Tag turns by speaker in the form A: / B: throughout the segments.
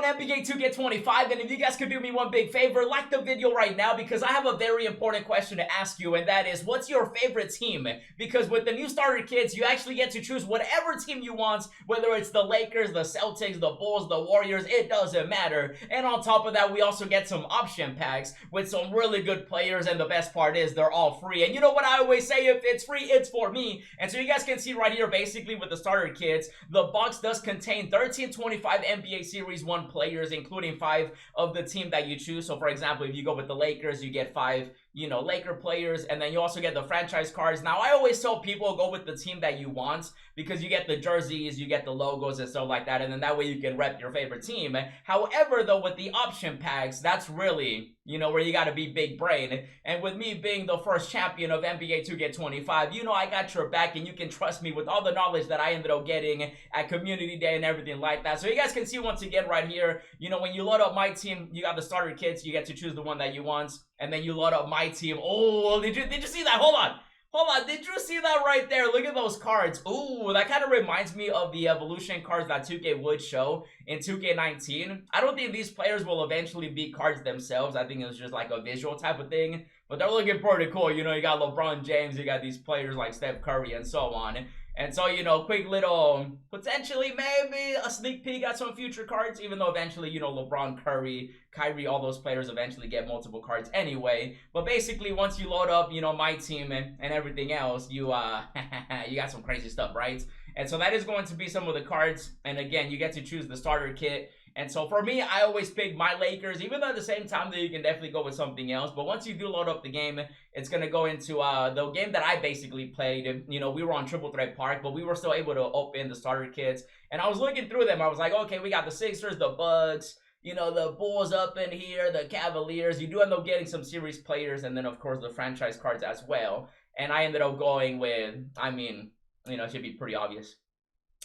A: on NBA 2K25, and if you guys could do me one big favor, like the video right now, because I have a very important question to ask you, and that is, what's your favorite team? Because with the new starter kits, you actually get to choose whatever team you want, whether it's the Lakers, the Celtics, the Bulls, the Warriors, it doesn't matter. And on top of that, we also get some option packs with some really good players, and the best part is they're all free. And you know what I always say, if it's free, it's for me. And so you guys can see right here, basically with the starter kits, the box does contain 1325 NBA Series 1 players, including 5 of the team that you choose. So for example, if you go with the Lakers, you get 5, you know, Laker players, and then you also get the franchise cards. Now, I always tell people go with the team that you want, because you get the jerseys, you get the logos and stuff like that, and then that way you can rep your favorite team. However, though, with the option packs, that's really, you know, where you got to be big brain. And with me being the first champion of NBA 2K25, you know I got your back, and you can trust me with all the knowledge that I ended up getting at Community Day and everything like that. So you guys can see once again right here, you know, when you load up my team, you got the starter kits, you get to choose the one that you want, and then you load up my team. Oh, did you see that? Hold on, did you see that right there? Look at those cards. Ooh, that kind of reminds me of the evolution cards that 2K would show in 2K19. I don't think these players will eventually be cards themselves. I think it was just like a visual type of thing, but they're looking pretty cool. You know, you got LeBron James, you got these players like Steph Curry and so on. And so, you know, quick little, potentially maybe a sneak peek at some future cards, even though eventually, you know, LeBron, Curry, Kyrie, all those players eventually get multiple cards anyway. But basically, once you load up, you know, my team and everything else, you you got some crazy stuff, right? And so that is going to be some of the cards. And again, you get to choose the starter kit. And so for me, I always pick my Lakers, even though at the same time that you can definitely go with something else. But once you do load up the game, it's going to go into the game that I basically played. You know, we were on Triple Threat Park, but we were still able to open the starter kits. And I was looking through them. I was like, okay, we got the Sixers, the Bucks, you know, the Bulls up in here, the Cavaliers. You do end up getting some series players, and then, of course, the franchise cards as well. And I ended up going with, I mean, you know, it should be pretty obvious.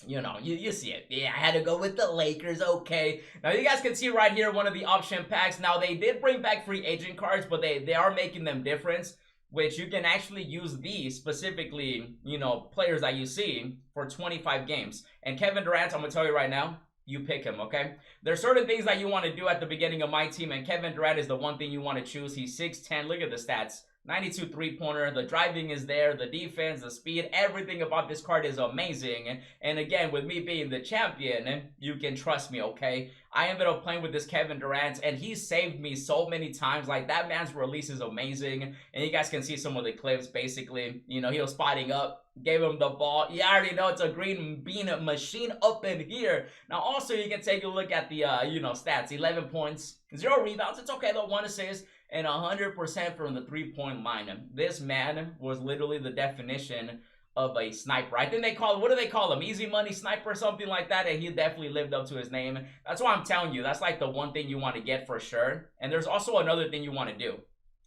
A: You know, you see it. Yeah, I had to go with the Lakers, okay. Now, you guys can see right here one of the option packs. Now, they did bring back free agent cards, but they are making them different, which you can actually use these specifically, you know, players that you see for 25 games. And Kevin Durant, I'm going to tell you right now, you pick him, okay? There's certain things that you want to do at the beginning of my team, and Kevin Durant is the one thing you want to choose. He's 6'10". Look at the stats. 92 three-pointer, the driving is there, the defense, the speed, everything about this card is amazing. And again, with me being the champion, you can trust me, okay? I ended up playing with this Kevin Durant, and he saved me so many times. Like, that man's release is amazing. And you guys can see some of the clips, basically. You know, he was spotting up, gave him the ball. You already know it's a green bean machine up in here. Now, also, you can take a look at the, you know, stats. 11 points, 0 rebounds. It's okay, though. 1 assist. And 100% from the three-point line. This man was literally the definition of a sniper. I think they call it, what do they call him? Easy money sniper or something like that. And he definitely lived up to his name. That's why I'm telling you, that's like the one thing you want to get for sure. And there's also another thing you want to do.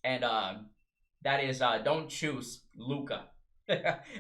A: And that is don't choose Luka.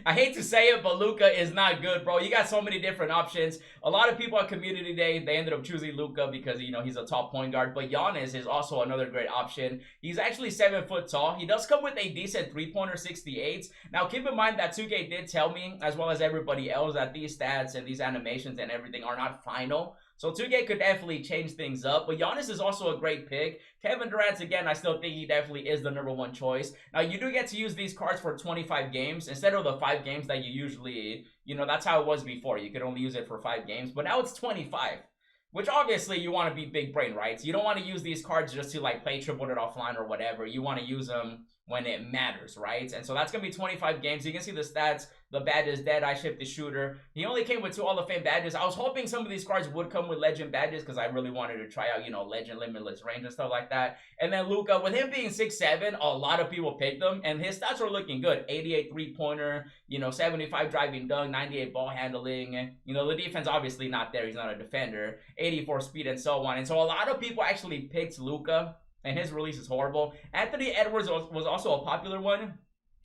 A: I hate to say it, but Luka is not good, bro. You got so many different options. A lot of people at Community Day, they ended up choosing Luka because, you know, he's a top point guard. But Giannis is also another great option. He's actually 7 foot tall. He does come with a decent three-pointer, 68. Now, keep in mind that 2K did tell me, as well as everybody else, that these stats and these animations and everything are not final. So 2K could definitely change things up. But Giannis is also a great pick. Kevin Durant, again, I still think he definitely is the #1 choice. Now, you do get to use these cards for 25 games instead of the 5 games that you usually, you know, that's how it was before. You could only use it for 5 games. But now it's 25. Which obviously you want to be big brain, right? So you don't want to use these cards just to like play triple it offline or whatever. You want to use them when it matters, right? And so that's going to be 25 games. You can see the stats, the badges, Deadeye, Shifty Shooter. He only came with 2 Hall of Fame badges. I was hoping some of these cards would come with Legend badges because I really wanted to try out, you know, Legend, Limitless Range and stuff like that. And then Luka, with him being 6'7", a lot of people picked him, and his stats were looking good. 88 three-pointer, you know, 75 driving dunk, 98 ball handling. You know, the defense obviously not there. He's not a defender. 84 speed and so on. And so a lot of people actually picked Luka, and his release is horrible. Anthony Edwards was also a popular one.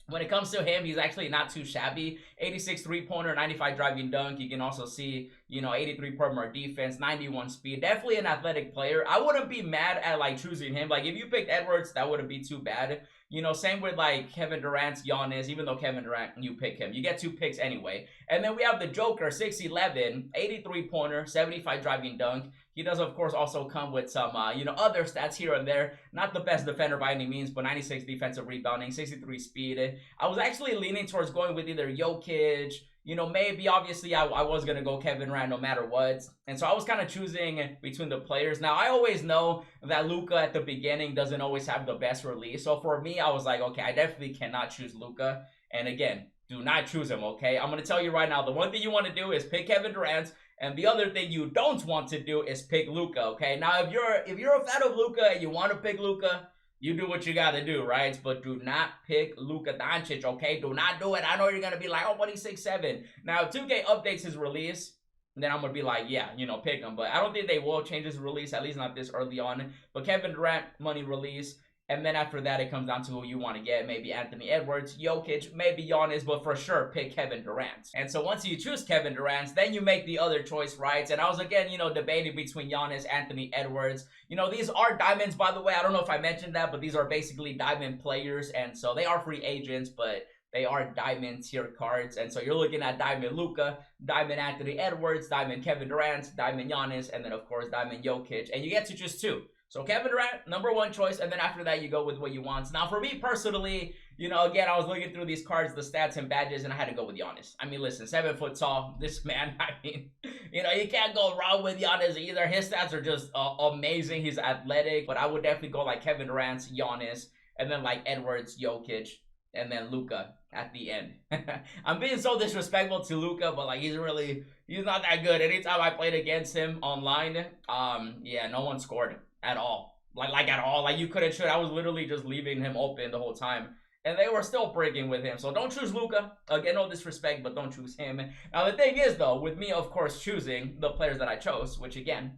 A: When it comes to him, he's actually not too shabby. 86 three-pointer, 95 driving dunk. You can also see, you know, 83 perimeter defense, 91 speed. Definitely an athletic player. I wouldn't be mad at, like, choosing him. Like, if you picked Edwards, that wouldn't be too bad. You know, same with, like, Kevin Durant, Giannis. Even though Kevin Durant, you pick him. You get 2 picks anyway. And then we have the Joker, 6'11", 83 pointer, 75 driving dunk. He does, of course, also come with some, other stats here and there. Not the best defender by any means, but 96 defensive rebounding, 63 speed. I was actually leaning towards going with either Jokic, maybe obviously I was going to go Kevin Durant no matter what. And so I was kind of choosing between the players. Now, I always know that Luka at the beginning doesn't always have the best release. So for me, I was like, okay, I definitely cannot choose Luka. And again, do not choose him, okay? I'm going to tell you right now, the one thing you want to do is pick Kevin Durant. And the other thing you don't want to do is pick Luka, okay? Now, if you're a fan of Luka and you want to pick Luka, you do what you gotta do, right? But do not pick Luka Doncic, okay? Do not do it. I know you're gonna be like, oh, but he's 6'7". Now, if 2K updates his release, then I'm gonna be like, yeah, pick him. But I don't think they will change his release, at least not this early on. But Kevin Durant, money release. And then after that, it comes down to who you want to get. Maybe Anthony Edwards, Jokic, maybe Giannis, but for sure, pick Kevin Durant. And so once you choose Kevin Durant, then you make the other choice, right? And I was, again, debating between Giannis, Anthony Edwards. These are diamonds, by the way. I don't know if I mentioned that, but these are basically diamond players. And so they are free agents, but they are diamond tier cards. And so you're looking at diamond Luka, diamond Anthony Edwards, diamond Kevin Durant, diamond Giannis, and then, of course, diamond Jokic. And you get to choose two. So Kevin Durant, number one choice, and then after that, you go with what you want. Now, for me personally, again, I was looking through these cards, the stats and badges, and I had to go with Giannis. I mean, listen, 7 foot tall, this man, you can't go wrong with Giannis either. His stats are just amazing. He's athletic, but I would definitely go like Kevin Durant, Giannis, and then like Edwards, Jokic, and then Luka at the end. I'm being so disrespectful to Luka, but like he's not that good. Anytime I played against him online, no one scored at all. Like at all. Like you couldn't shoot. I was literally just leaving him open the whole time. And they were still breaking with him. So don't choose Luka. Again, no disrespect, but don't choose him. Now the thing is though, with me of course choosing the players that I chose, which again,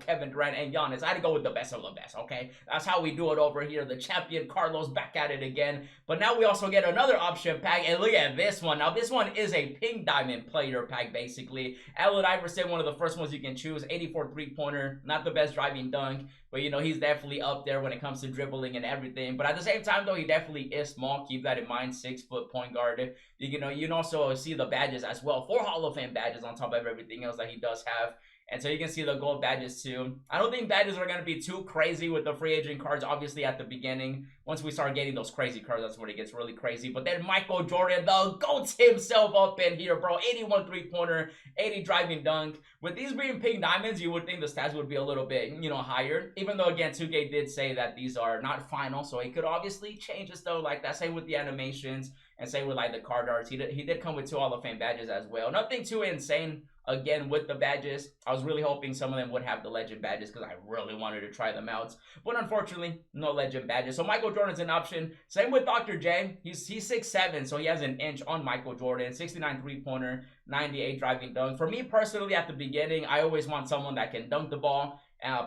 A: Kevin Durant and Giannis, I had to go with the best of the best, okay? That's how we do it over here. The champion Carlos back at it again. But now we also get another option pack, and look at this one. Now this one is a pink diamond player pack, basically. Allen Iverson, one of the first ones you can choose. 84 three-pointer, not the best driving dunk, but he's definitely up there when it comes to dribbling and everything. But at the same time though, he definitely is small. Keep that in mind. 6-foot point guard. You can also see the badges as well. 4 Hall of Fame badges on top of everything else that he does have. And so you can see the gold badges too. I don't think badges are going to be too crazy with the free agent cards, obviously at the beginning. Once we start getting those crazy cards, that's when it gets really crazy. But then Michael Jordan, the GOAT himself up in here, bro. 81 three-pointer, 80 driving dunk. With these being pink diamonds, you would think the stats would be a little bit, higher. Even though, again, 2K did say that these are not final, so it could obviously change and stuff like that. Same with the animations and same with like the card arts. He did come with 2 Hall of Fame badges as well. Nothing too insane. Again, with the badges, I was really hoping some of them would have the legend badges because I really wanted to try them out. But unfortunately, no legend badges. So Michael Jordan's an option. Same with Dr. J. He's 6'7", so he has an inch on Michael Jordan. 69 three-pointer, 98 driving dunk. For me personally, at the beginning, I always want someone that can dunk the ball,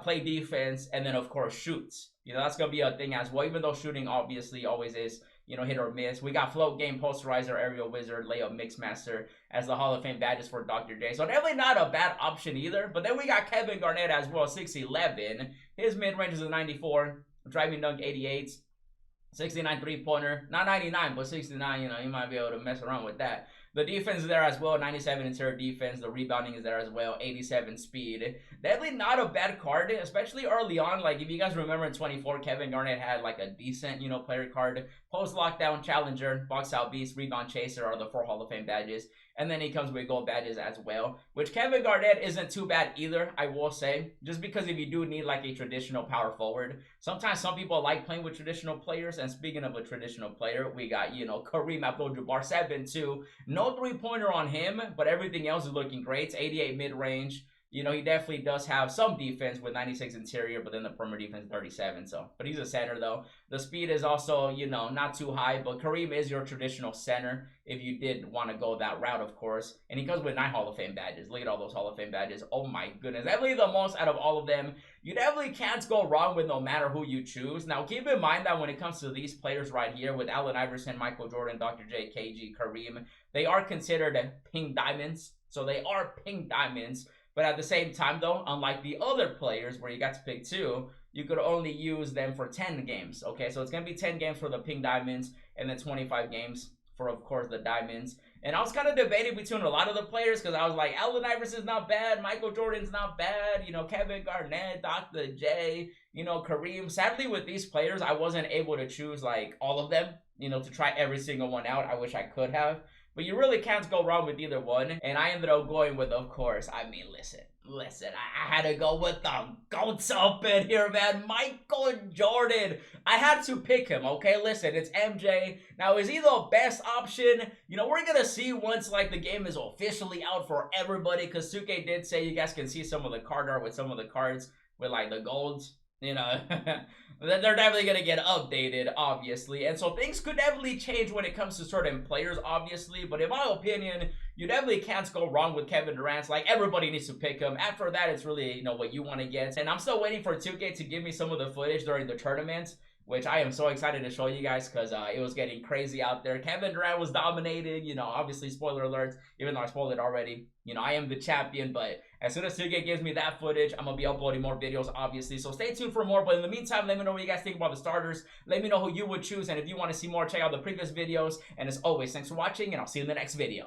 A: play defense, and then, of course, shoots. That's going to be a thing as well, even though shooting obviously always is, hit or miss. We got float game, posterizer, aerial wizard, layup mixmaster as the Hall of Fame badges for Dr. J. So definitely not a bad option either. But then we got Kevin Garnett as well, 6'11". His mid-range is a 94, driving dunk 88, 69 three-pointer, not 99, but 69, you might be able to mess around with that. The defense is there as well, 97 interior defense. The rebounding is there as well, 87 speed. Definitely not a bad card, especially early on. Like, if you guys remember in 24, Kevin Garnett had, like, a decent, player card. Post-lockdown challenger, box-out beast, rebound chaser are the 4 Hall of Fame badges. And then he comes with gold badges as well, which Kevin Garnett isn't too bad either, I will say. Just because if you do need, like, a traditional power forward, sometimes some people like playing with traditional players. And speaking of a traditional player, we got, Kareem Abdul-Jabbar, 7'2". No three-pointer on him, but everything else is looking great. 88 mid-range. He definitely does have some defense with 96 interior, but then the perimeter defense 37. So, but he's a center though. The speed is also, not too high, but Kareem is your traditional center if you did want to go that route, of course. And he comes with 9 Hall of Fame badges. Look at all those Hall of Fame badges. Oh my goodness. Definitely the most out of all of them. You definitely can't go wrong with no matter who you choose. Now, keep in mind that when it comes to these players right here with Allen Iverson, Michael Jordan, Dr. J, KG, Kareem, they are considered pink diamonds. So they are pink diamonds. But at the same time, though, unlike the other players where you got to pick 2, you could only use them for 10 games. Okay, so it's going to be 10 games for the pink diamonds and then 25 games for, of course, the diamonds. And I was kind of debating between a lot of the players because I was like, Allen Iverson's not bad, Michael Jordan's not bad, you know, Kevin Garnett, Dr. J, you know, Kareem. Sadly, with these players, I wasn't able to choose like all of them, you know, to try every single one out. I wish I could have. But you really can't go wrong with either one. And I ended up going with, of course, I mean, listen, I had to go with the GOATs up in here, man. Michael Jordan. I had to pick him, okay? Listen, it's MJ. Now, is he the best option? You know, we're gonna see once, like, the game is officially out for everybody, because 2K did say you guys can see some of the card art with some of the cards with, like, the golds. You know, they're definitely going to get updated, obviously. And so things could definitely change when it comes to certain players, obviously. But in my opinion, you definitely can't go wrong with Kevin Durant. Like, everybody needs to pick him. After that, it's really, you know, what you want to get. And I'm still waiting for 2K to give me some of the footage during the tournament, which I am so excited to show you guys because it was getting crazy out there. Kevin Durant was dominating, you know, obviously, spoiler alert, even though I spoiled it already. You know, I am the champion, but as soon as 2K gives me that footage, I'm going to be uploading more videos, obviously. So stay tuned for more, but in the meantime, let me know what you guys think about the starters. Let me know who you would choose, and if you want to see more, check out the previous videos. And as always, thanks for watching, and I'll see you in the next video.